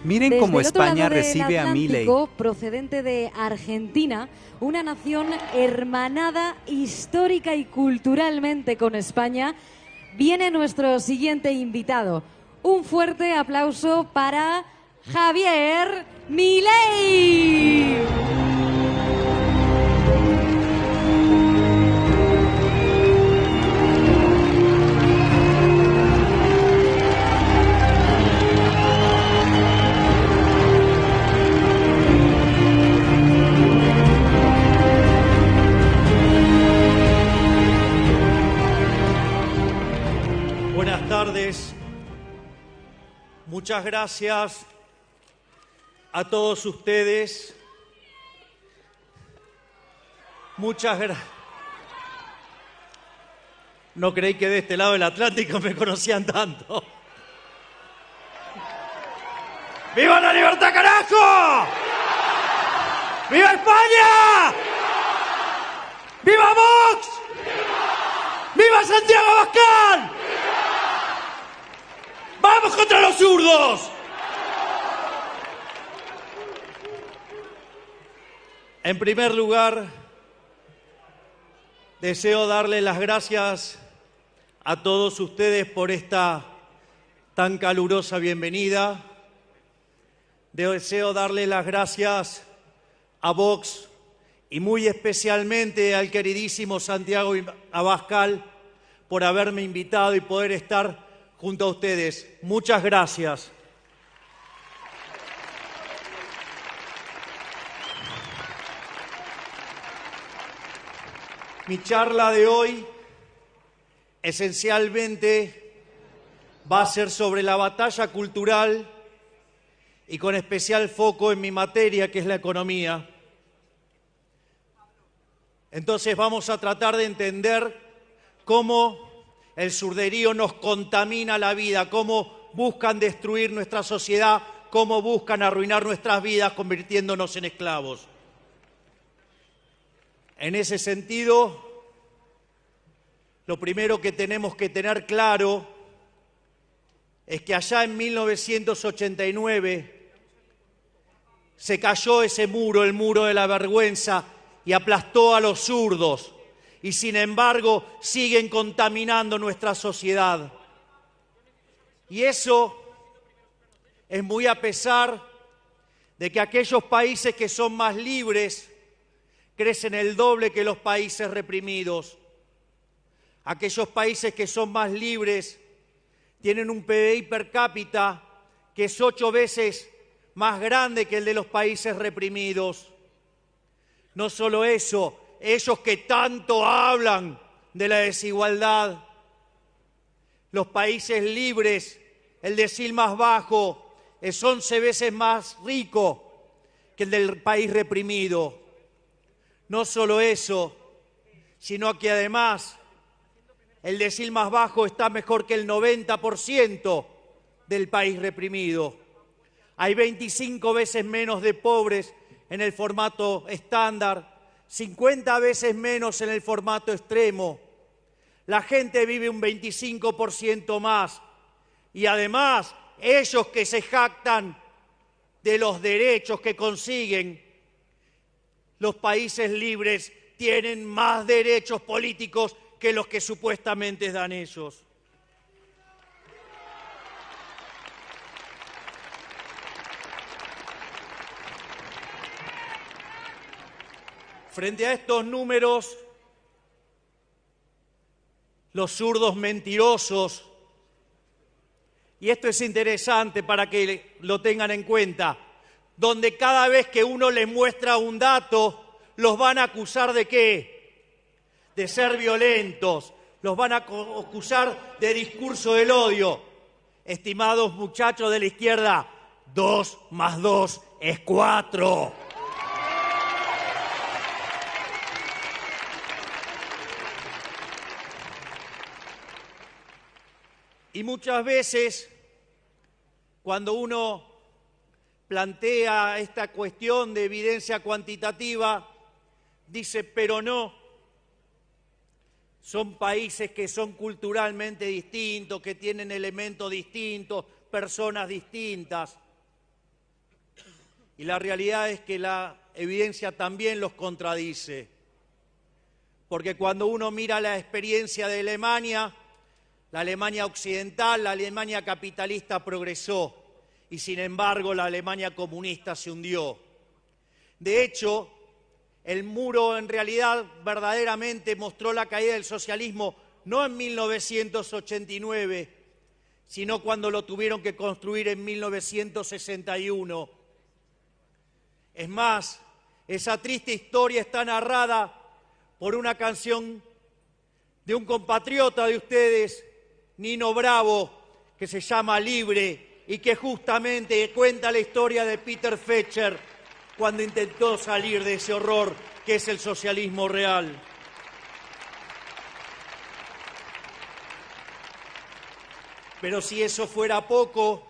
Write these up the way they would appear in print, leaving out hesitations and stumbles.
Miren Desde cómo el otro España lado del recibe a Milei. Atlántico, procedente de Argentina, una nación hermanada histórica y culturalmente con España, viene nuestro siguiente invitado. Un fuerte aplauso para Javier Milei. Buenas tardes. Muchas gracias a todos ustedes. Muchas gracias. No creí que de este lado del Atlántico me conocían tanto. ¡Viva la libertad, carajo! ¡Viva España! ¡Viva Vox! ¡Viva Santiago Abascal! ¡Vamos contra los zurdos! En primer lugar, deseo darle las gracias a todos ustedes por esta tan calurosa bienvenida. Deseo darle las gracias a Vox y muy especialmente al queridísimo Santiago Abascal por haberme invitado y poder estar junto a ustedes. Muchas gracias. Mi charla de hoy esencialmente va a ser sobre la batalla cultural y con especial foco en mi materia, que es la economía. Entonces vamos a tratar de entender cómo el surderío nos contamina la vida, cómo buscan destruir nuestra sociedad, cómo buscan arruinar nuestras vidas convirtiéndonos en esclavos. En ese sentido, lo primero que tenemos que tener claro es que allá en 1989 se cayó ese muro, el muro de la vergüenza, y aplastó a los zurdos. Y sin embargo siguen contaminando nuestra sociedad. Y eso es muy a pesar de que aquellos países que son más libres crecen el doble que los países reprimidos. Aquellos países que son más libres tienen un PBI per cápita que es 8 veces más grande que el de los países reprimidos. No solo eso, ellos que tanto hablan de la desigualdad, los países libres, el decil más bajo es 11 veces más rico que el del país reprimido. No solo eso, sino que además el decil más bajo está mejor que el 90% del país reprimido. Hay 25 veces menos de pobres en el formato estándar, 50 veces menos en el formato extremo. La gente vive un 25% más. Y además, ellos que se jactan de los derechos que consiguen, los países libres tienen más derechos políticos que los que supuestamente dan ellos. Frente a estos números, los zurdos mentirosos, y esto es interesante para que lo tengan en cuenta, donde cada vez que uno les muestra un dato, los van a acusar ¿de qué? De ser violentos, los van a acusar de discurso del odio. Estimados muchachos de la izquierda, 2 más 2 es 4. Y muchas veces, cuando uno plantea esta cuestión de evidencia cuantitativa, dice, pero no, son países que son culturalmente distintos, que tienen elementos distintos, personas distintas. Y la realidad es que la evidencia también los contradice. Porque cuando uno mira la experiencia de Alemania, la Alemania occidental, la Alemania capitalista progresó y sin embargo la Alemania comunista se hundió. De hecho, el muro en realidad verdaderamente mostró la caída del socialismo no en 1989, sino cuando lo tuvieron que construir en 1961. Es más, esa triste historia está narrada por una canción de un compatriota de ustedes, Nino Bravo, que se llama Libre y que justamente cuenta la historia de Peter Fetcher cuando intentó salir de ese horror que es el socialismo real. Pero si eso fuera poco,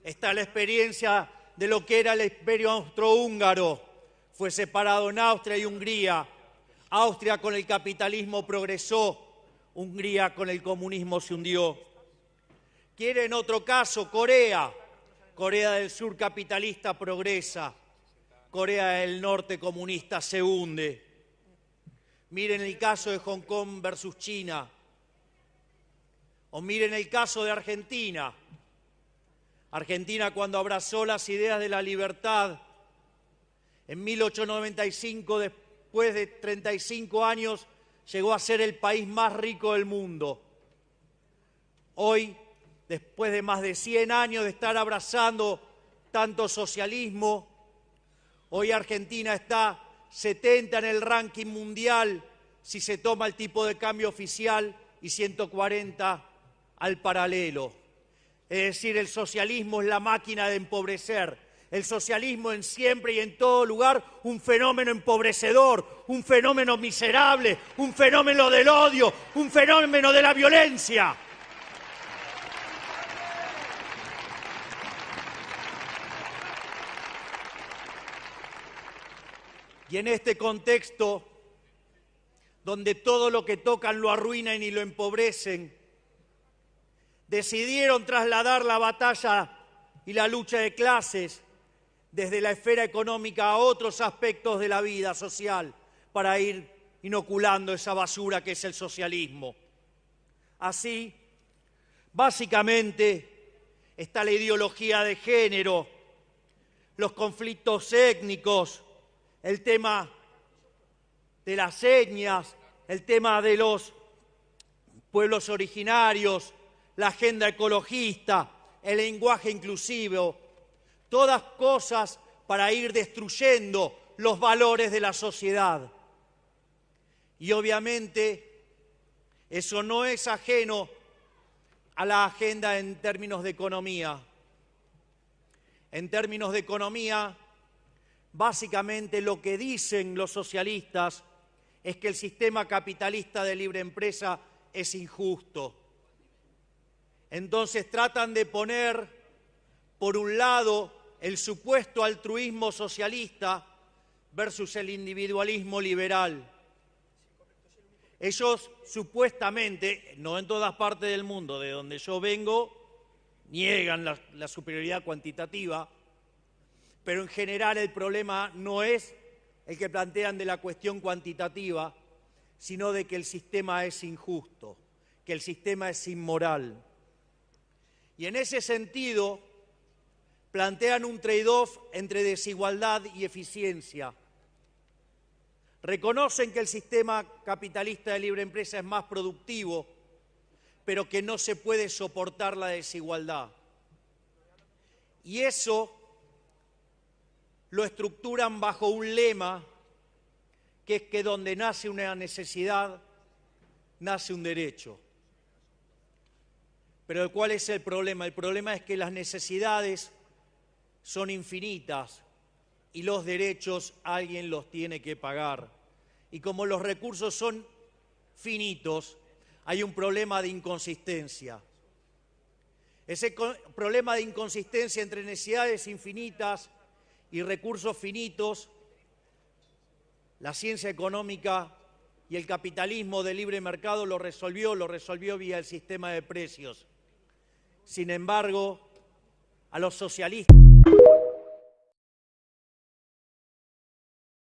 está la experiencia de lo que era el Imperio Austrohúngaro. Fue separado en Austria y Hungría. Austria con el capitalismo progresó, Hungría con el comunismo se hundió. ¿Quieren otro caso? Corea. Corea del Sur capitalista progresa, Corea del Norte comunista se hunde. Miren el caso de Hong Kong versus China, o miren el caso de Argentina. Argentina, cuando abrazó las ideas de la libertad, en 1895, después de 35 años, llegó a ser el país más rico del mundo. Hoy, después de más de 100 años de estar abrazando tanto socialismo, hoy Argentina está 70 en el ranking mundial si se toma el tipo de cambio oficial y 140 al paralelo. Es decir, el socialismo es la máquina de empobrecer. El socialismo en siempre y en todo lugar un fenómeno empobrecedor, un fenómeno miserable, un fenómeno del odio, un fenómeno de la violencia. Y en este contexto, donde todo lo que tocan lo arruinan y lo empobrecen, decidieron trasladar la batalla y la lucha de clases desde la esfera económica a otros aspectos de la vida social para ir inoculando esa basura que es el socialismo. Así, básicamente, está la ideología de género, los conflictos étnicos, el tema de las etnias, el tema de los pueblos originarios, la agenda ecologista, el lenguaje inclusivo, todas cosas para ir destruyendo los valores de la sociedad. Y obviamente eso no es ajeno a la agenda en términos de economía. En términos de economía, básicamente lo que dicen los socialistas es que el sistema capitalista de libre empresa es injusto. Entonces tratan de poner, por un lado, el supuesto altruismo socialista versus el individualismo liberal. Ellos supuestamente, no en todas partes del mundo, de donde yo vengo, niegan la superioridad cuantitativa, pero en general el problema no es el que plantean de la cuestión cuantitativa, sino de que el sistema es injusto, que el sistema es inmoral. Y en ese sentido plantean un trade-off entre desigualdad y eficiencia. Reconocen que el sistema capitalista de libre empresa es más productivo, pero que no se puede soportar la desigualdad. Y eso lo estructuran bajo un lema que es que donde nace una necesidad, nace un derecho. Pero ¿cuál es el problema? El problema es que las necesidades son infinitas y los derechos alguien los tiene que pagar. Y como los recursos son finitos, hay un problema de inconsistencia. Ese problema de inconsistencia entre necesidades infinitas y recursos finitos, la ciencia económica y el capitalismo de libre mercado lo resolvió vía el sistema de precios. Sin embargo, a los socialistas